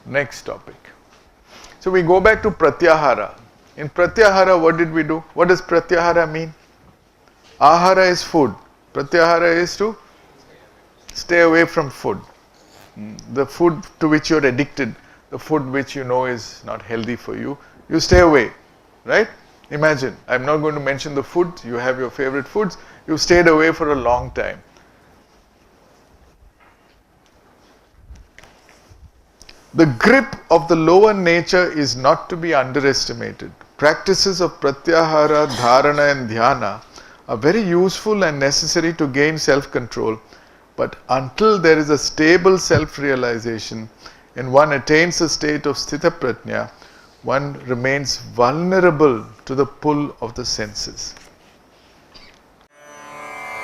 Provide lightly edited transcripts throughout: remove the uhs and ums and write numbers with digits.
Next topic. So we go back to pratyahara. In pratyahara, what did we do? What does pratyahara mean? Ahara is food. Pratyahara is to stay away from food. The food to which you're addicted, the food which you know is not healthy for you, you stay away, right? Imagine, I'm not going to mention the food, you have your favorite foods, you stayed away for a long time. The grip of the lower nature is not to be underestimated. Practices of pratyahara, dharana and dhyana are very useful and necessary to gain self-control, but until there is a stable self-realization and one attains a state of sthita prajna, one remains vulnerable to the pull of the senses.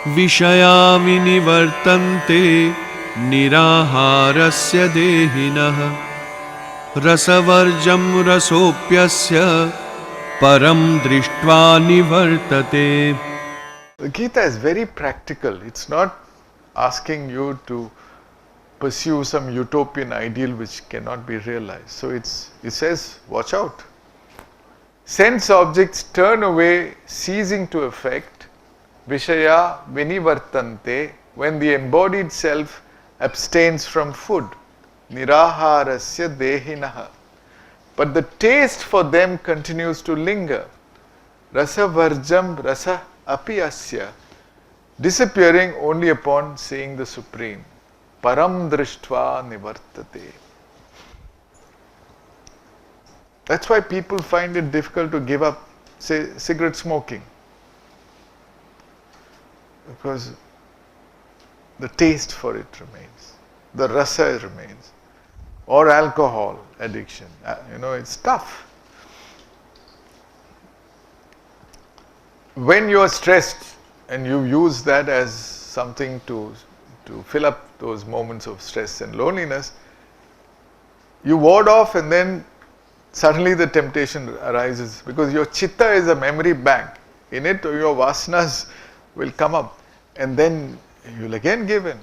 Vishaya vinivartante niraharasya dehinah rasavarjam rasopyasya param drishtva nivartate. The Gita is very practical. It's not asking you to pursue some utopian ideal which cannot be realized. So it says, watch out. Sense objects turn away, ceasing to affect. Vishaya vinivartante, when the embodied self abstains from food. Niraharasya dehinaha. But the taste for them continues to linger. Rasa varjam rasa apiyasya, disappearing only upon seeing the Supreme. Param drishtva nivartate. That's why people find it difficult to give up, say, cigarette smoking. Because the taste for it remains. The rasa remains. Or alcohol addiction. It's tough. When you are stressed and you use that as something to fill up those moments of stress and loneliness, you ward off and then suddenly the temptation arises because your chitta is a memory bank. In it, your vasanas will come up and then you'll again give in.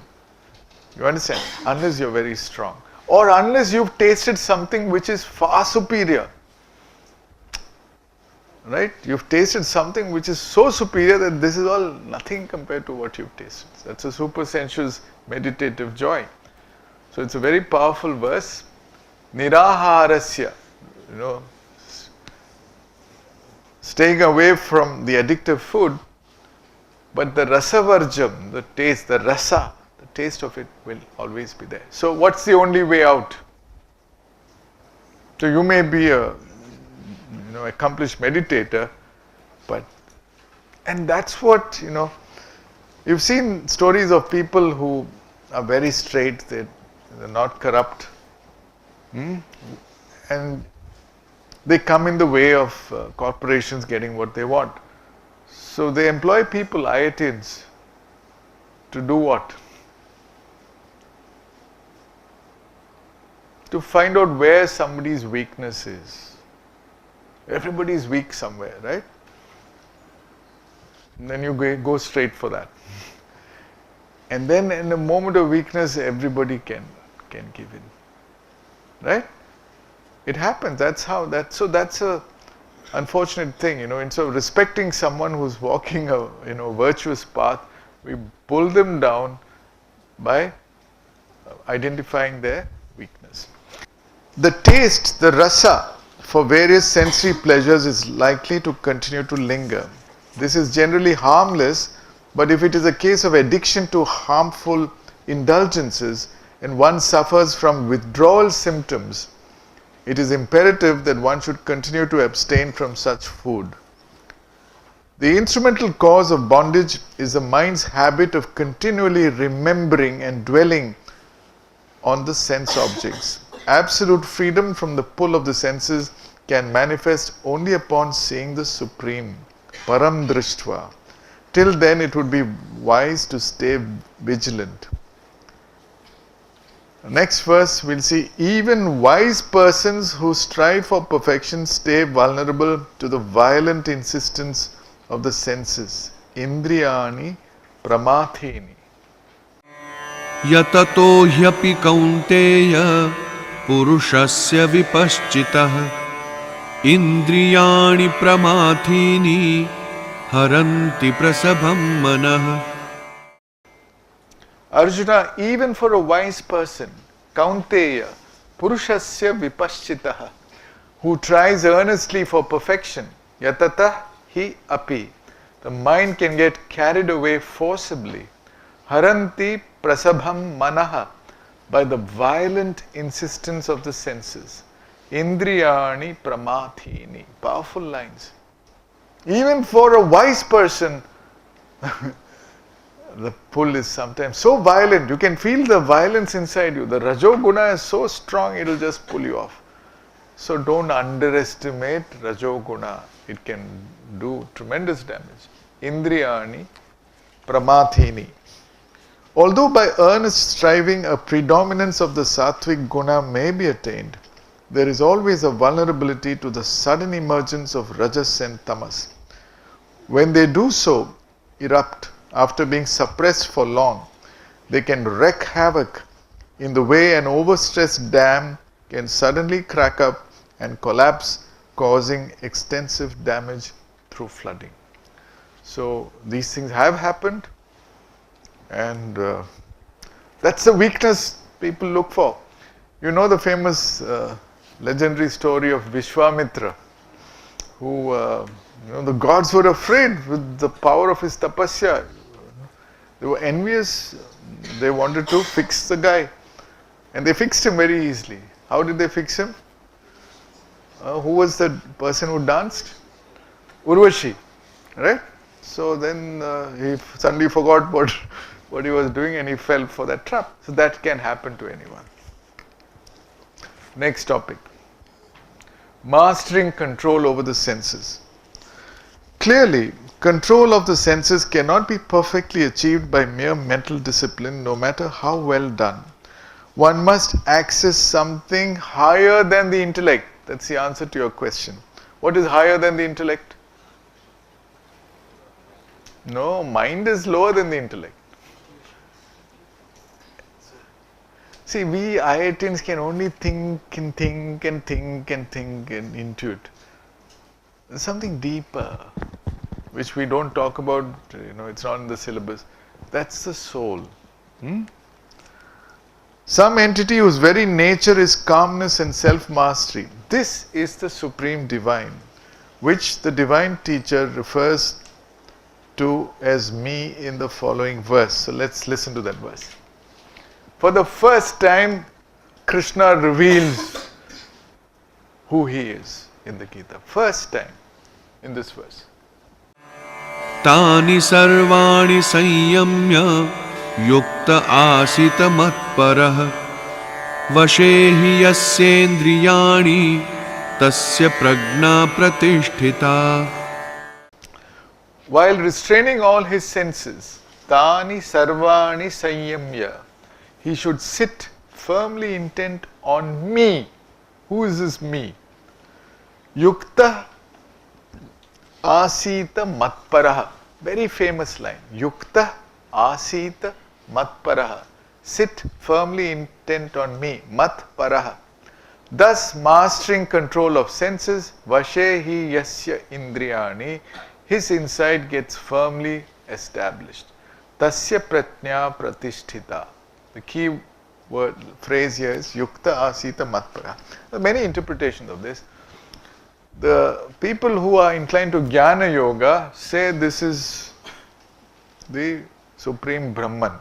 You understand? Unless you're very strong. Or unless you've tasted something which is far superior. Right? You've tasted something which is so superior that this is all nothing compared to what you've tasted. That's a super sensuous meditative joy. So it's a very powerful verse. Niraharasya, staying away from the addictive food, but the rasavarjam, the taste, the rasa, the taste of it will always be there. So what's the only way out? So you may be a accomplished meditator, and that's what, you've seen stories of people who are very straight, they're not corrupt, and they come in the way of corporations getting what they want. So they employ people, ayatins, to do what? To find out where somebody's weakness is. Everybody is weak somewhere, right? And then you go straight for that. And then in a moment of weakness, everybody can give in. Right? It happens. That's a unfortunate thing, Instead of respecting someone who's walking a virtuous path, we pull them down by identifying their weakness. The taste, the rasa, for various sensory pleasures is likely to continue to linger. This is generally harmless, but if it is a case of addiction to harmful indulgences and one suffers from withdrawal symptoms, it is imperative that one should continue to abstain from such food. The instrumental cause of bondage is the mind's habit of continually remembering and dwelling on the sense objects. Absolute freedom from the pull of the senses can manifest only upon seeing the Supreme, Param Drishtva. Till then, it would be wise to stay vigilant. Next verse, we'll see, even wise persons who strive for perfection stay vulnerable to the violent insistence of the senses. Indriyani pramathini. Yatato hyapi kaunteya पुरुषस्य विपश्चितः इन्द्रियाणि प्रमाथीनि हरन्ति प्रसभं मनः. Arjuna, even for a wise person, Kaunteya, Purushasya Vipaschitaha, who tries earnestly for perfection, Yatata hi api, the mind can get carried away forcibly. Haranti prasabham manaha, by the violent insistence of the senses. Indriyani pramathini, powerful lines. Even for a wise person, the pull is sometimes so violent. You can feel the violence inside you. The Rajoguna is so strong, it will just pull you off. So don't underestimate Rajoguna. It can do tremendous damage. Indriyani pramathini. Although by earnest striving a predominance of the sattvic guna may be attained, there is always a vulnerability to the sudden emergence of rajas and tamas. When they do so erupt after being suppressed for long, they can wreak havoc in the way an overstressed dam can suddenly crack up and collapse, causing extensive damage through flooding. So these things have happened, and that's the weakness people look for. You know the famous legendary story of Vishwamitra, who the gods were afraid with the power of his tapasya. They were envious. They wanted to fix the guy, and they fixed him very easily. How did they fix him? Who was the person who danced? Urvashi, right? So then he suddenly forgot what he was doing, and he fell for that trap. So that can happen to anyone. Next topic. Mastering control over the senses. Clearly, control of the senses cannot be perfectly achieved by mere mental discipline, no matter how well done. One must access something higher than the intellect. That's the answer to your question. What is higher than the intellect? No, mind is lower than the intellect. See, we IITians can only think and think and think and think and intuit. There's something deeper, which we don't talk about, it's not in the syllabus. That's the soul. Some entity whose very nature is calmness and self-mastery. This is the supreme divine, which the divine teacher refers to as me in the following verse. So let's listen to that verse. For the first time, Krishna reveals who he is in the Gita. First time in this verse. तानि सर्वाणि संयम्य युक्त आसीत मत्परः वशे हि यस्येन्द्रियाणि तस्य प्रज्ञा प्रतिष्ठिता. While restraining all his senses, Tani Sarvani Sanyamya, he should sit firmly intent on me. Who is this me? Yukta Asita Matparaha. Very famous line. Yukta Asita Matparaha. Sit firmly intent on me. Matparaha. Thus mastering control of senses, Vashehi Yasya Indriyani, his insight gets firmly established. Tasya Pratnya Pratisthita. The key word phrase here is Yukta Asita Matpara. There are many interpretations of this. The people who are inclined to Jnana Yoga say this is the Supreme Brahman,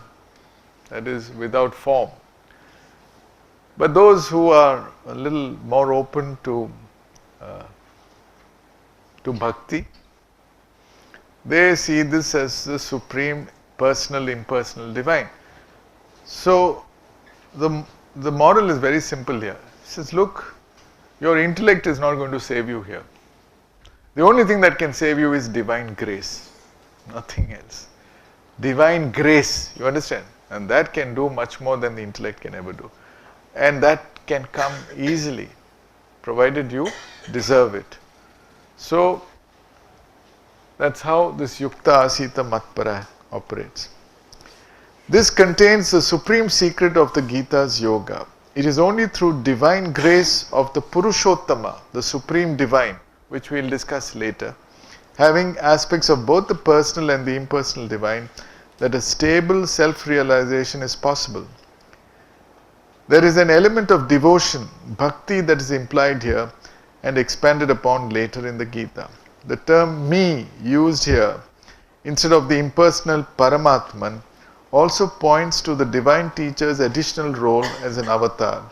that is without form. But those who are a little more open to bhakti, they see this as the supreme personal, impersonal divine. So the model is very simple here. It says, look, your intellect is not going to save you here. The only thing that can save you is divine grace, nothing else. Divine grace, you understand? And that can do much more than the intellect can ever do. And that can come easily, provided you deserve it. So that's how this Yukta Asita Matpara operates. This contains the supreme secret of the Gita's yoga. It is only through divine grace of the Purushottama, the Supreme Divine, which we will discuss later, having aspects of both the personal and the impersonal divine, that a stable self-realization is possible. There is an element of devotion, bhakti, that is implied here and expanded upon later in the Gita. The term me used here instead of the impersonal Paramatman also points to the divine teacher's additional role as an avatar.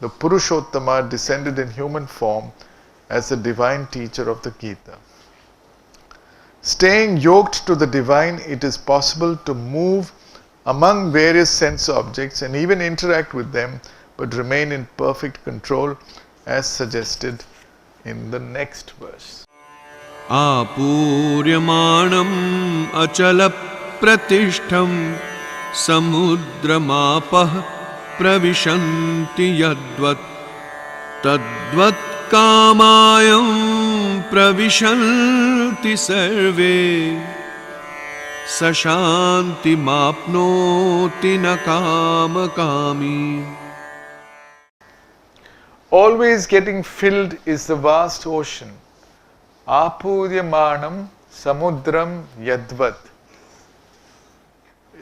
The Purushottama descended in human form as the divine teacher of the Gita. Staying yoked to the divine, it is possible to move among various sense objects and even interact with them, but remain in perfect control, as suggested in the next verse. Apuryamanam achala pratishtham samudramapah pravishanti yadvat tadvat kamayam pravishanti sarve sashanti mapnoti nakamakami. Always getting filled is the vast ocean. Apuryamanam samudram yadvat.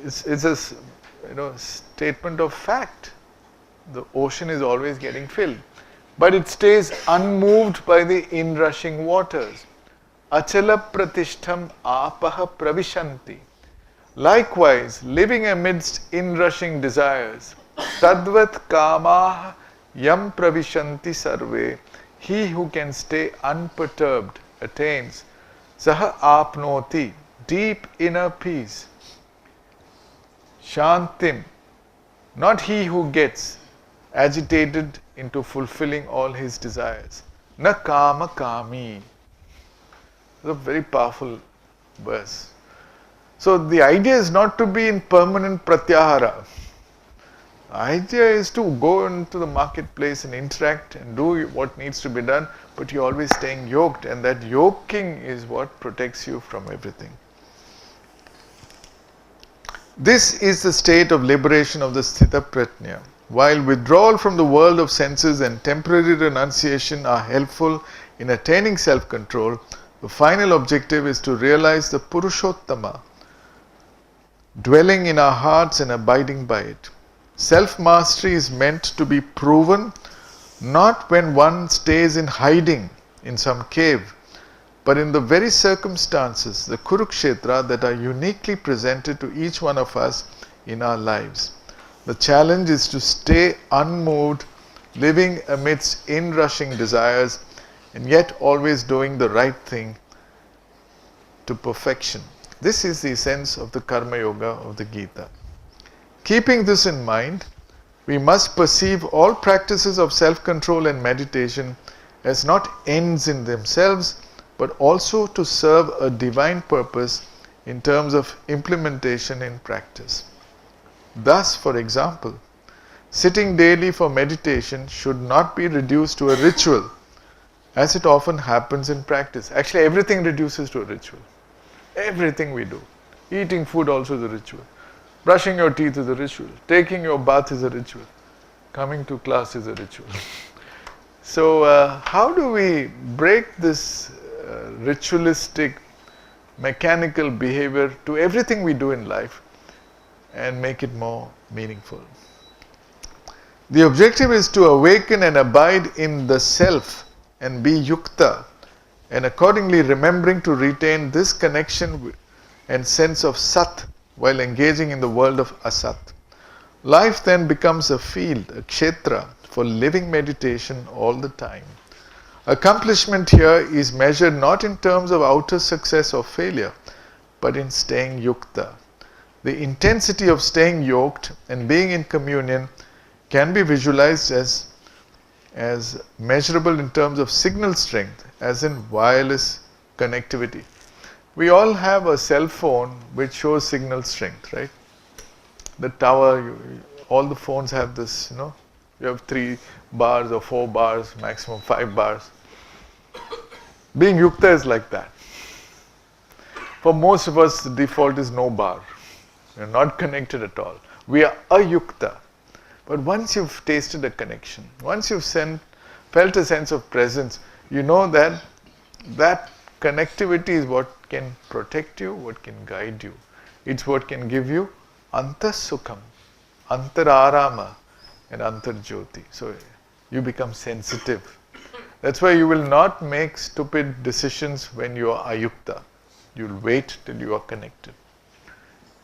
It's a statement of fact. The ocean is always getting filled, but it stays unmoved by the inrushing waters. Achala pratishtham apaha pravishanti. Likewise, living amidst inrushing desires, tadvat kamaha yam pravishanti sarve. He who can stay unperturbed attains saha apnoti, deep inner peace. Shantim, not he who gets agitated into fulfilling all his desires. Na kama kami. It's a very powerful verse. So the idea is not to be in permanent pratyahara. The idea is to go into the marketplace and interact and do what needs to be done, but you're always staying yoked, and that yoking is what protects you from everything. This is the state of liberation of the Sthita Pratnya. While withdrawal from the world of senses and temporary renunciation are helpful in attaining self-control, the final objective is to realize the Purushottama, dwelling in our hearts and abiding by it. Self-mastery is meant to be proven not when one stays in hiding in some cave, but in the very circumstances, the Kurukshetra, that are uniquely presented to each one of us in our lives. The challenge is to stay unmoved, living amidst inrushing desires, and yet always doing the right thing to perfection. This is the essence of the Karmayoga of the Gita. Keeping this in mind, we must perceive all practices of self-control and meditation as not ends in themselves, but also to serve a divine purpose in terms of implementation in practice. Thus, for example, sitting daily for meditation should not be reduced to a ritual, as it often happens in practice. Actually, everything reduces to a ritual. Everything we do. Eating food also is a ritual. Brushing your teeth is a ritual. Taking your bath is a ritual. Coming to class is a ritual. So, how do we break this ritualistic, mechanical behavior to everything we do in life and make it more meaningful? The objective is to awaken and abide in the self and be yukta, and accordingly remembering to retain this connection and sense of sat while engaging in the world of asat. Life then becomes a field, a kshetra, for living meditation all the time. Accomplishment here is measured not in terms of outer success or failure, but in staying yukta. The intensity of staying yoked and being in communion can be visualized as measurable in terms of signal strength, as in wireless connectivity. We all have a cell phone which shows signal strength, right? The tower, all the phones have this, you have 3 bars or 4 bars, maximum 5 bars. Being yukta is like that. For most of us, the default is no bar. We are not connected at all. We are ayukta. But once you've tasted a connection, once you've felt a sense of presence, you know that that connectivity is what can protect you, what can guide you. It's what can give you antassukham, antararama, and antarjyoti. So you become sensitive. That's why you will not make stupid decisions when you are ayukta. You'll wait till you are connected.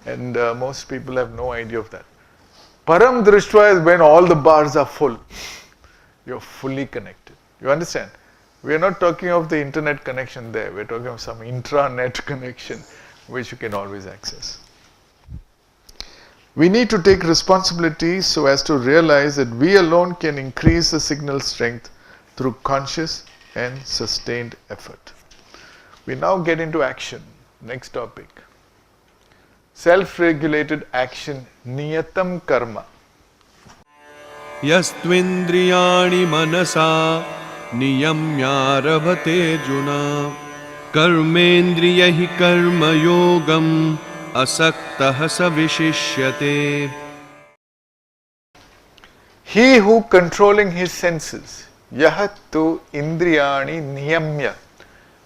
And most people have no idea of that. Param Drishtva is when all the bars are full. You're fully connected. You understand? We are not talking of the internet connection there. We're talking of some intranet connection which you can always access. We need to take responsibility so as to realize that we alone can increase the signal strength through conscious and sustained effort. We now get into action. Next topic. Self-regulated action, niyatam karma. Yastvindriyani manasa niyamyarabhate juna karmendriyahi karmayogam asaktah savishishyate. He who controlling his senses, yahattu indriyani niyamya,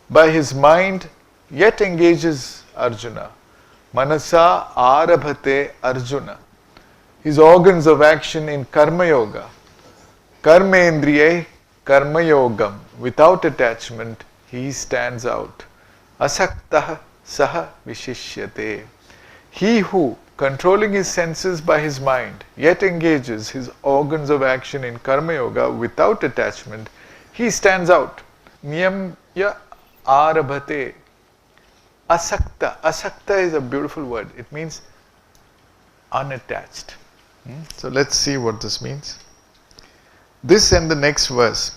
by his mind yet engages Arjuna. Manasa arabhate Arjuna. His organs of action in Karmayoga. Karmendriye Karmayogam. Without attachment, he stands out. Asaktah saha vishishyate. He who, controlling his senses by his mind, yet engages his organs of action in Karmayoga without attachment, he stands out. Niyamya arabhate. Asakta. Asakta is a beautiful word. It means unattached. So let's see what this means. This and the next verse.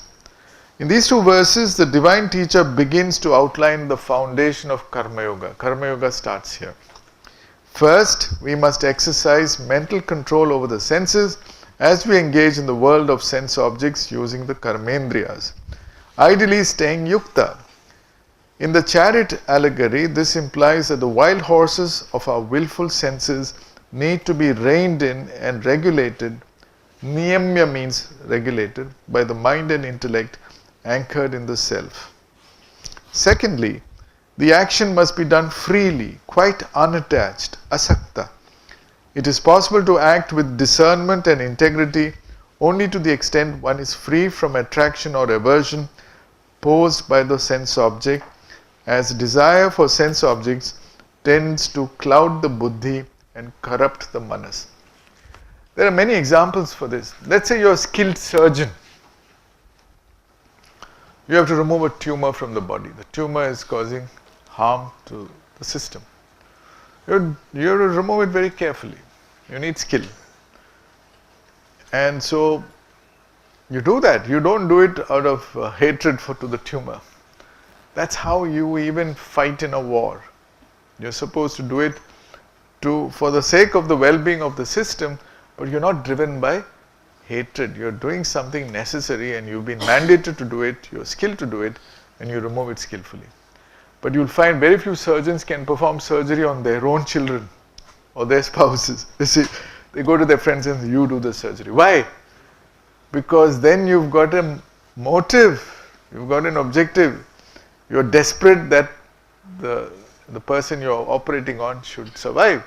In these two verses, the divine teacher begins to outline the foundation of Karma Yoga. Karma Yoga starts here. First, we must exercise mental control over the senses as we engage in the world of sense objects using the karmendriyas. Ideally staying yukta. In the chariot allegory, this implies that the wild horses of our willful senses need to be reined in and regulated. Niyamya means regulated by the mind and intellect anchored in the self. Secondly, the action must be done freely, quite unattached, asakta. It is possible to act with discernment and integrity only to the extent one is free from attraction or aversion posed by the sense object, as desire for sense objects tends to cloud the buddhi and corrupt the manas. There are many examples for this. Let's say you're a skilled surgeon. You have to remove a tumor from the body. The tumor is causing harm to the system. You have to remove it very carefully. You need skill. And so you do that. You don't do it out of hatred to the tumor. That's how you even fight in a war. You're supposed to do it for the sake of the well-being of the system, but you're not driven by hatred. You're doing something necessary and you've been mandated to do it, you're skilled to do it, and you remove it skillfully. But you'll find very few surgeons can perform surgery on their own children or their spouses. They go to their friends and say, you do the surgery. Why? Because then you've got a motive, you've got an objective. You're desperate that the person you're operating on should survive.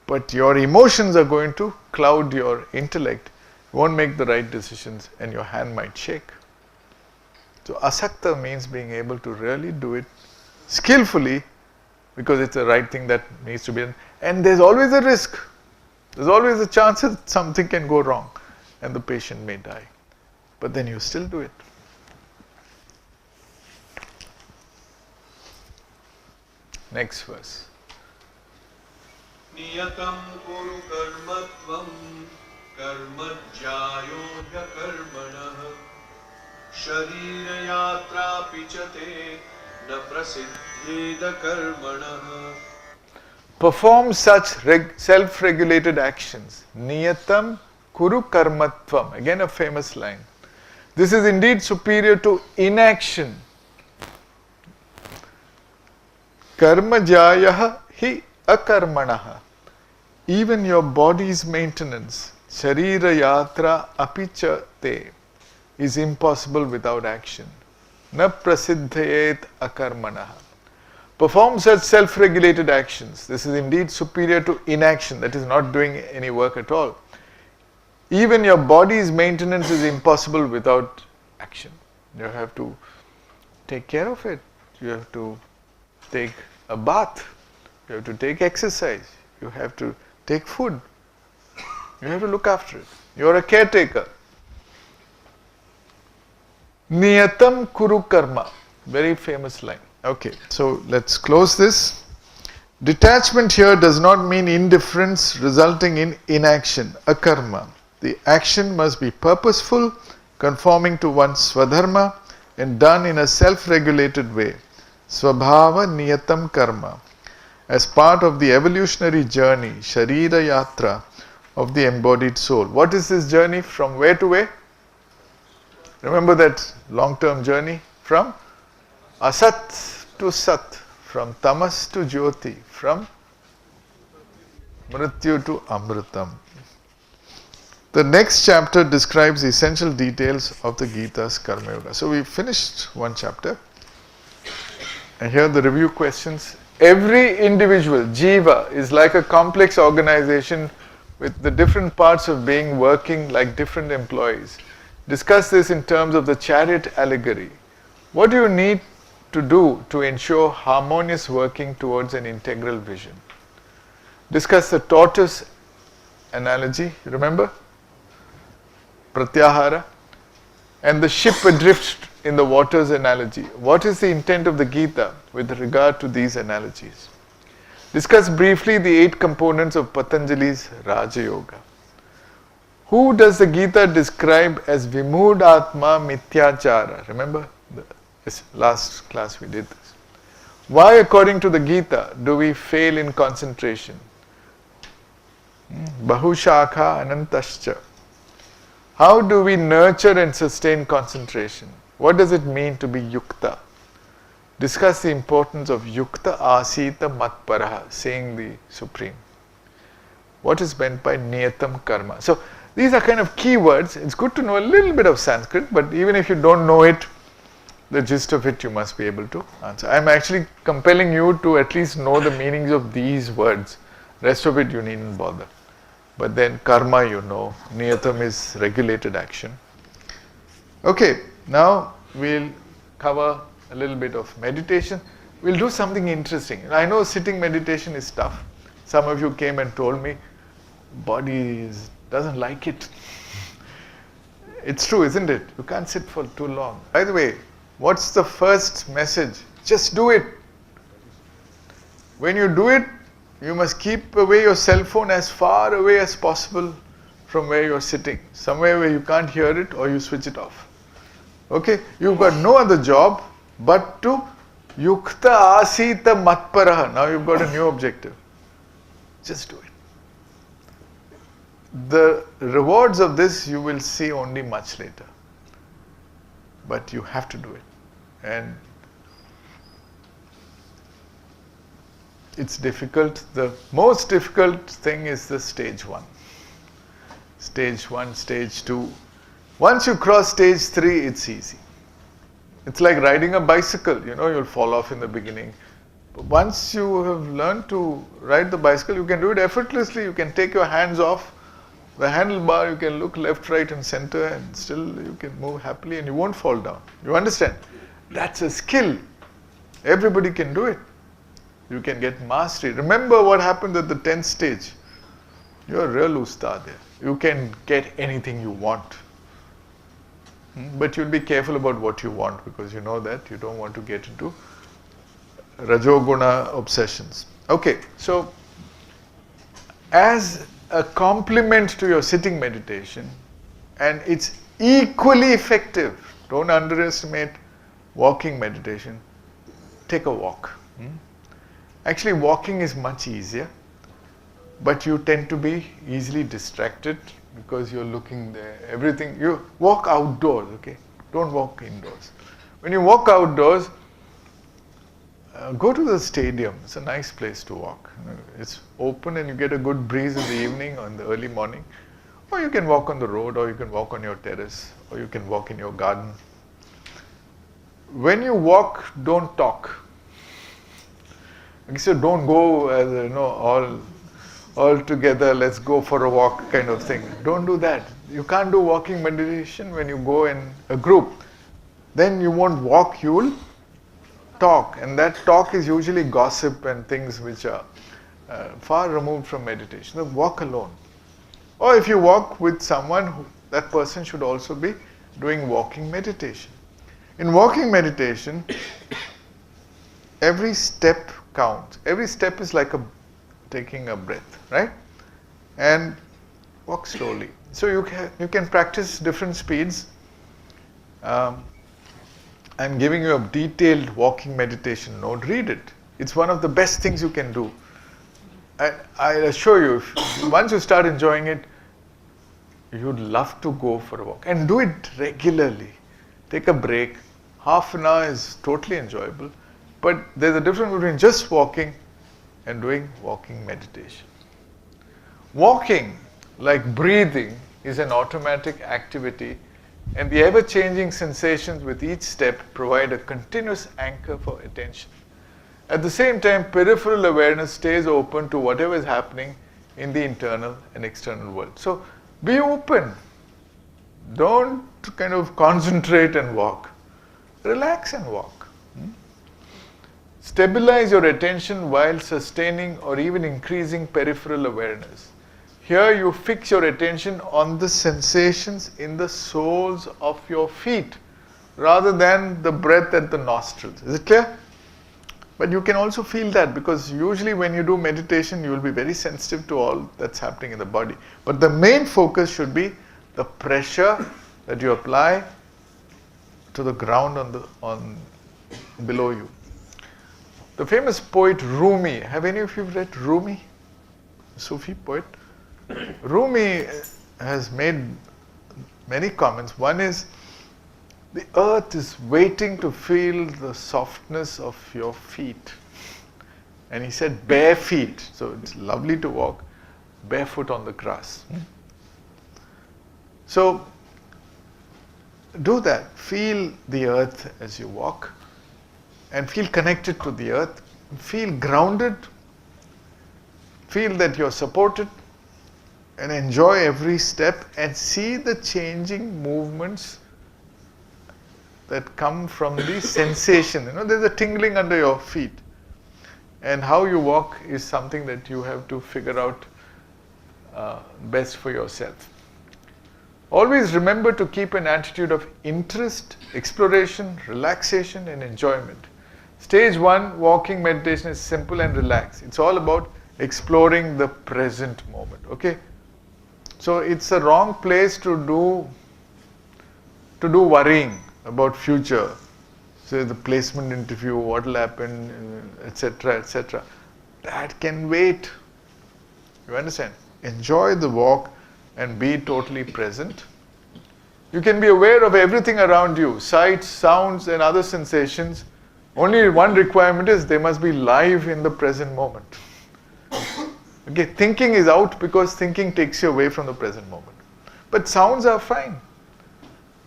But your emotions are going to cloud your intellect. You won't make the right decisions and your hand might shake. So asakta means being able to really do it skillfully because it's the right thing that needs to be done. And there's always a risk. There's always a chance that something can go wrong and the patient may die. But then you still do it. Next verse. Niyatam kuru karmatvam karmajyayodhya karmanah sharira yatra pichate na prasiddheda karmanah. Perform such self-regulated actions. Niyatam kuru karmatvam. Again a famous line. This is indeed superior to inaction. Karmajayah hi akarmanaha. Even your body's maintenance, Sharira yatra apicha te is impossible without action. Na prasiddhayet akarmanaha. Perform such self-regulated actions. This is indeed superior to inaction, that is not doing any work at all. Even your body's maintenance is impossible without action. You have to take care of it. You have to take a bath. You have to take exercise. You have to take food. You have to look after it. You are a caretaker. Niyatam kuru karma. Very famous line. Okay, so let's close this. Detachment here does not mean indifference resulting in inaction, akarma. The action must be purposeful, conforming to one's swadharma, and done in a self-regulated way. Swabhava niyatam karma. As part of the evolutionary journey, Sharira Yatra, of the embodied soul. What is this journey? From where to where? Remember that long-term journey? From Asat to Sat, from Tamas to Jyoti, from Mrityu to Amritam. The next chapter describes essential details of the Gita's Karmayoga. So we finished one chapter. And here are the review questions. Every individual, Jiva, is like a complex organization with the different parts of being working like different employees. Discuss this in terms of the chariot allegory. What do you need to do to ensure harmonious working towards an integral vision? Discuss the tortoise analogy, remember? Pratyahara. And the ship adrift in the waters analogy. What is the intent of the Gita with regard to these analogies? Discuss briefly the 8 components of Patanjali's Raja Yoga. Who does the Gita describe as Vimudhatma Mityachara? Remember? This last class we did this. Why, according to the Gita, do we fail in concentration? Bahushakha Anantascha. How do we nurture and sustain concentration? What does it mean to be yukta? Discuss the importance of yukta asita matparaha, saying the Supreme. What is meant by niyatam karma? So these are kind of key words. It's good to know a little bit of Sanskrit, but even if you don't know it, the gist of it you must be able to answer. I'm actually compelling you to at least know the meanings of these words. Rest of it you needn't bother. But then karma you know, niyatam is regulated action. Okay, now we'll cover a little bit of meditation. We'll do something interesting. I know sitting meditation is tough. Some of you came and told me, body doesn't like it. It's true, isn't it? You can't sit for too long. By the way, what's the first message? Just do it. When you do it, you must keep away your cell phone as far away as possible from where you're sitting. Somewhere where you can't hear it or you switch it off. Okay? You've got no other job but to yukta asita matparaha. Now you've got a new objective. Just do it. The rewards of this you will see only much later. But you have to do it. And it's difficult. The most difficult thing is the stage 1. Stage 1, stage 2. Once you cross stage 3, it's easy. It's like riding a bicycle. You know, you'll fall off in the beginning. But once you have learned to ride the bicycle, you can do it effortlessly. You can take your hands off the handlebar, you can look left, right and center and still you can move happily and you won't fall down. You understand? That's a skill. Everybody can do it. You can get mastery. Remember what happened at the 10th stage. You're a real ustad there. You can get anything you want. But you'll be careful about what you want because you know that you don't want to get into Rajoguna obsessions. Okay, so as a complement to your sitting meditation, and it's equally effective, don't underestimate walking meditation, take a walk. Actually, walking is much easier, but you tend to be easily distracted because you're looking there, everything. You walk outdoors, okay? Don't walk indoors. When you walk outdoors, go to the stadium. It's a nice place to walk. It's open and you get a good breeze in the evening or in the early morning. Or you can walk on the road, or you can walk on your terrace, or you can walk in your garden. When you walk, don't talk. Okay, so don't go as all together, let's go for a walk kind of thing. Don't do that. You can't do walking meditation when you go in a group. Then you won't walk, you will talk. And that talk is usually gossip and things which are far removed from meditation. So walk alone. Or if you walk with someone, that person should also be doing walking meditation. In walking meditation, every step counts. Every step is like taking a breath, right? And walk slowly. So you can practice different speeds. I'm giving you a detailed walking meditation note. Read it. It's one of the best things you can do. I assure you, once you start enjoying it, you'd love to go for a walk. And do it regularly. Take a break. Half an hour is totally enjoyable. But there's a difference between just walking and doing walking meditation. Walking, like breathing, is an automatic activity, and the ever-changing sensations with each step provide a continuous anchor for attention. At the same time, peripheral awareness stays open to whatever is happening in the internal and external world. So be open. Don't kind of concentrate and walk. Relax and walk. Stabilize your attention while sustaining or even increasing peripheral awareness. Here you fix your attention on the sensations in the soles of your feet rather than the breath at the nostrils. Is it clear? But you can also feel that, because usually when you do meditation, you will be very sensitive to all that's happening in the body. But the main focus should be the pressure that you apply to the ground on below you. The famous poet Rumi, have any of you read Rumi? Sufi poet? Rumi has made many comments. One is, the earth is waiting to feel the softness of your feet. And he said bare feet. So it's lovely to walk barefoot on the grass. So do that. Feel the earth as you walk. And feel connected to the earth. Feel grounded. Feel that you're supported. And enjoy every step and see the changing movements that come from the sensation. There's a tingling under your feet. And how you walk is something that you have to figure out best for yourself. Always remember to keep an attitude of interest, exploration, relaxation, and enjoyment. Stage 1 walking meditation is simple and relaxed. It's all about exploring the present moment. Okay? So it's a wrong place to do worrying about future. So the placement interview, what will happen, etc., etc. That can wait. You understand? Enjoy the walk and be totally present. You can be aware of everything around you, sights, sounds, and other sensations. Only one requirement is they must be live in the present moment. Okay, thinking is out because thinking takes you away from the present moment. But sounds are fine.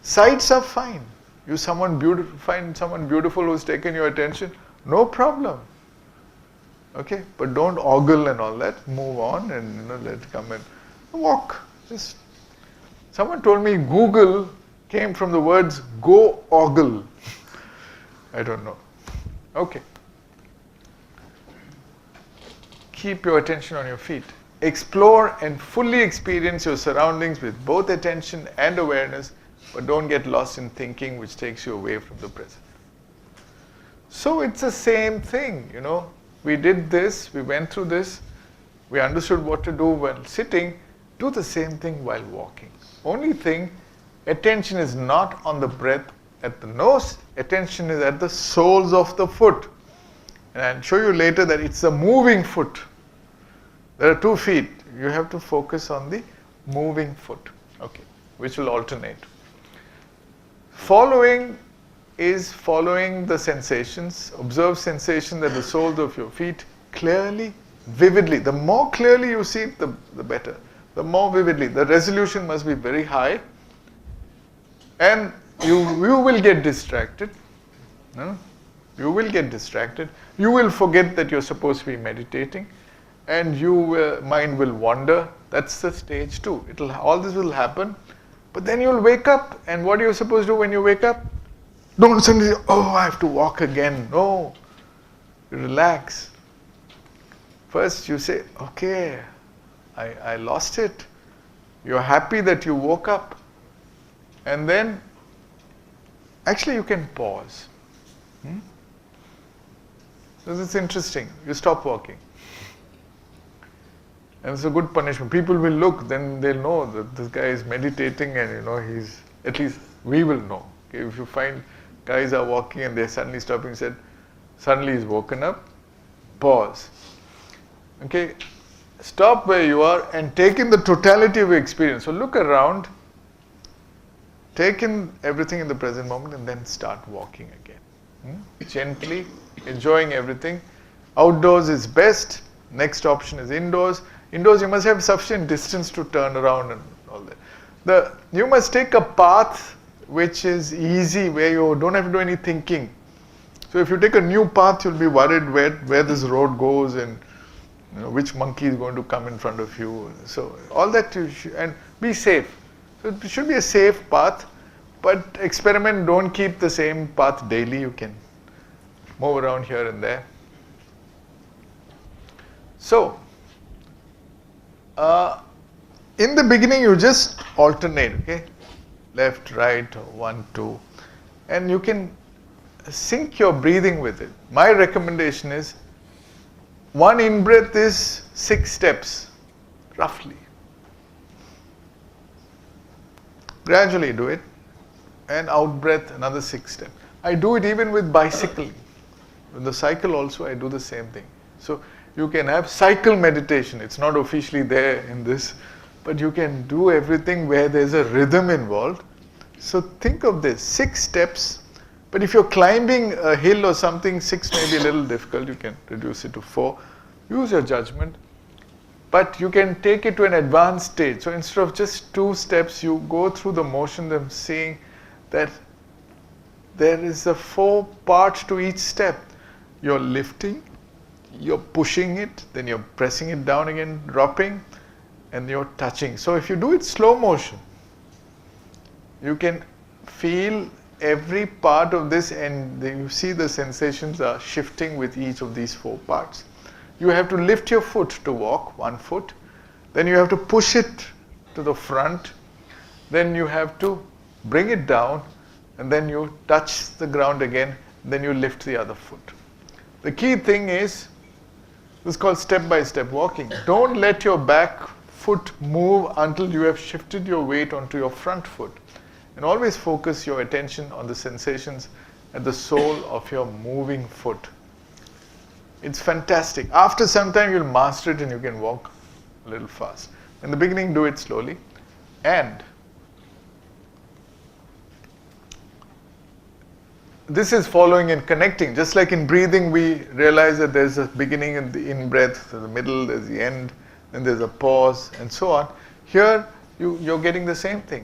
Sights are fine. You find someone beautiful who's taken your attention, no problem. Okay, but don't ogle and all that. Move on and let it come and walk. Someone told me Google came from the words go ogle. I don't know. Okay. Keep your attention on your feet. Explore and fully experience your surroundings with both attention and awareness, but don't get lost in thinking, which takes you away from the present. So it's the same thing, We did this, we went through this, we understood what to do while sitting. Do the same thing while walking. Only thing, attention is not on the breath at the nose, attention is at the soles of the foot. And I'll show you later that it's a moving foot. There are 2 feet. You have to focus on the moving foot, okay, which will alternate. Following is following the sensations. Observe sensations at the soles of your feet clearly, vividly. The more clearly you see it, the better. the more vividly. The resolution must be very high, and you will get distracted. No? You will get distracted. You will forget that you're supposed to be meditating, and your mind will wander. That's the stage 2. All this will happen, but then you'll wake up, and what are you supposed to do when you wake up? Don't suddenly say, oh, I have to walk again. No. You relax. First you say, okay, I lost it. You're happy that you woke up. And then, actually you can pause. This is interesting. You stop walking. And it's a good punishment. People will look, then they'll know that this guy is meditating, and he's, at least we will know. Okay? If you find guys are walking and they're suddenly stopping, suddenly he's woken up, pause. Okay, stop where you are and take in the totality of your experience. So look around, take in everything in the present moment, and then start walking again. Gently, enjoying everything. Outdoors is best. Next option is indoors. Indoors you must have sufficient distance to turn around and all that. You must take a path which is easy, where you don't have to do any thinking. So if you take a new path, you'll be worried where this road goes, and which monkey is going to come in front of you. So all that and be safe. So it should be a safe path, but experiment. Don't keep the same path daily. You can move around here and there. So in the beginning you just alternate, okay, left, right, 1, 2, and you can sync your breathing with it. My recommendation is, one in-breath is 6 steps, roughly. Gradually do it, and out-breath another 6 steps. I do it even with bicycling. With the cycle also I do the same thing. So you can have cycle meditation. It's not officially there in this, but you can do everything where there's a rhythm involved. So think of this, 6 steps. But if you're climbing a hill or something, 6 may be a little difficult. You can reduce it to 4. Use your judgment. But you can take it to an advanced stage. So instead of just 2 steps, you go through the motion of seeing that there is a 4 parts to each step. You're lifting, you're pushing it, then you're pressing it down again, dropping, and you're touching. So if you do it slow motion, you can feel every part of this, and you see the sensations are shifting with each of these 4 parts. You have to lift your foot to walk, 1 foot. Then you have to push it to the front. Then you have to bring it down, and then you touch the ground again. Then you lift the other foot. The key thing is, this is called step-by-step walking. Don't let your back foot move until you have shifted your weight onto your front foot. And always focus your attention on the sensations at the sole of your moving foot. It's fantastic. After some time you'll master it and you can walk a little fast. In the beginning, do it slowly. And this is following and connecting. Just like in breathing, we realize that there's a beginning and the in-breath, there's the middle, there's the end, then there's a pause, and so on. Here, you're getting the same thing.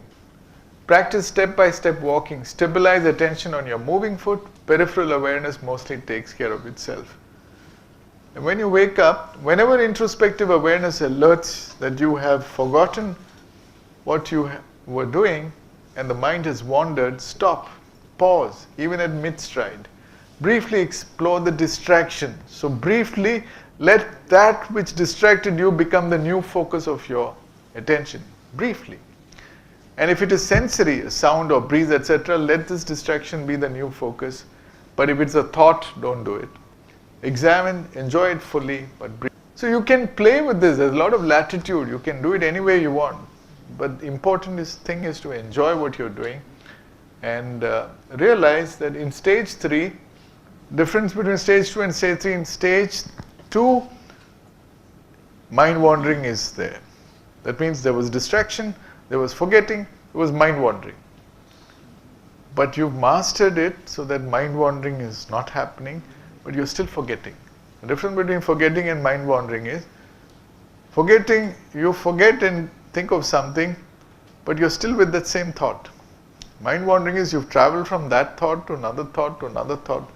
Practice step-by-step walking. Stabilize attention on your moving foot. Peripheral awareness mostly takes care of itself. And when you wake up, whenever introspective awareness alerts that you have forgotten what you were doing and the mind has wandered, stop, pause, even at mid-stride. Briefly explore the distraction. So briefly let that which distracted you become the new focus of your attention. Briefly. And if it is sensory, sound or breeze, etc., let this distraction be the new focus. But if it's a thought, don't do it. Examine, enjoy it fully, but breathe. So you can play with this. There's a lot of latitude. You can do it any way you want. But the important thing is to enjoy what you're doing and realize that in stage 3, difference between stage 2 and stage 3, in stage 2, mind wandering is there. That means there was distraction, there was forgetting, there was mind wandering. But you've mastered it so that mind wandering is not happening, but you're still forgetting. The difference between forgetting and mind wandering is, forgetting, you forget and think of something, but you're still with that same thought. Mind wandering is you've traveled from that thought to another thought to another thought,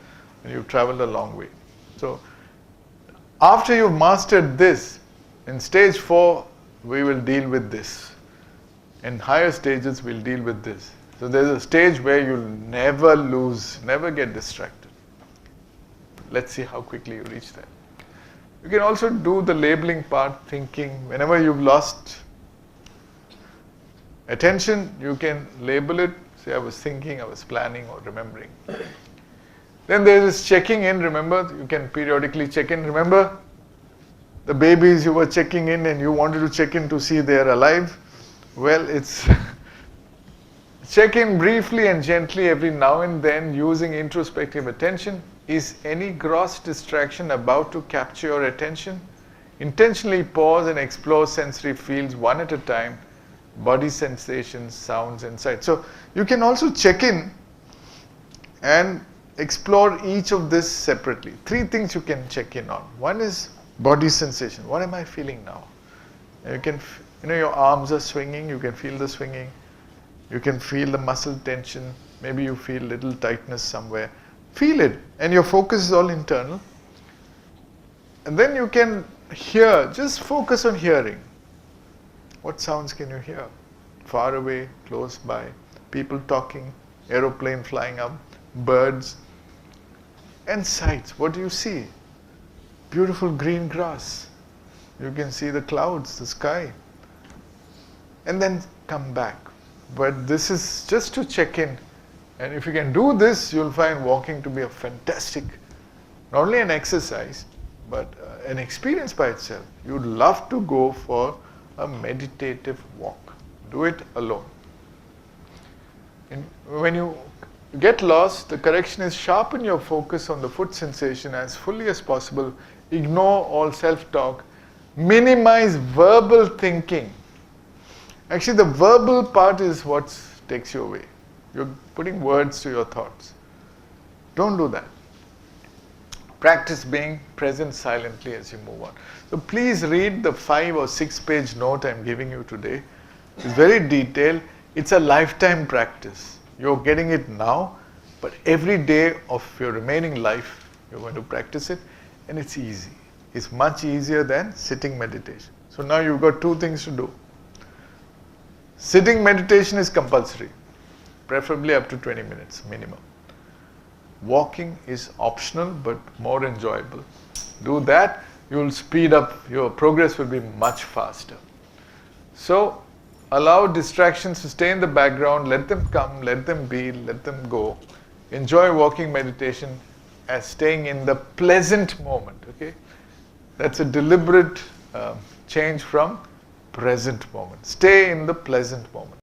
and you've traveled a long way. So, after you've mastered this, in stage 4, we will deal with this. In higher stages, we'll deal with this. So, there's a stage where you'll never lose, never get distracted. Let's see how quickly you reach that. You can also do the labeling part, thinking. Whenever you've lost attention, you can label it. Say, I was thinking, I was planning, or remembering. Then there is checking in. Remember, you can periodically check in. Remember the babies you were checking in and you wanted to check in to see they're alive? Well, it's check in briefly and gently every now and then using introspective attention. Is any gross distraction about to capture your attention? Intentionally pause and explore sensory fields one at a time, body sensations, sounds, and sights. So you can also check in and explore each of this separately. 3 things you can check in on. One is body sensation. What am I feeling now? You can, your arms are swinging. You can feel the swinging. You can feel the muscle tension. Maybe you feel little tightness somewhere. Feel it, and your focus is all internal. And then you can hear. Just focus on hearing. What sounds can you hear? Far away, close by, people talking, aeroplane flying up, birds. And sights, what do you see? Beautiful green grass. You can see the clouds, the sky. And then come back. But this is just to check in. And if you can do this, you'll find walking to be a fantastic, not only an exercise, but an experience by itself. You'd love to go for a meditative walk. Do it alone. When you get lost, the correction is sharpen your focus on the foot sensation as fully as possible. Ignore all self-talk. Minimize verbal thinking. Actually, the verbal part is what takes you away. You're putting words to your thoughts. Don't do that. Practice being present silently as you move on. So please read the 5 or 6 page note I'm giving you today. It's very detailed. It's a lifetime practice. You're getting it now, but every day of your remaining life, you're going to practice it, and it's easy. It's much easier than sitting meditation. So now you've got 2 things to do. Sitting meditation is compulsory, preferably up to 20 minutes minimum. Walking is optional but more enjoyable. Do that, you'll speed up, your progress will be much faster. So, allow distractions to stay in the background, let them come, let them be, let them go. Enjoy walking meditation as staying in the pleasant moment, okay? That's a deliberate change from present moment. Stay in the pleasant moment.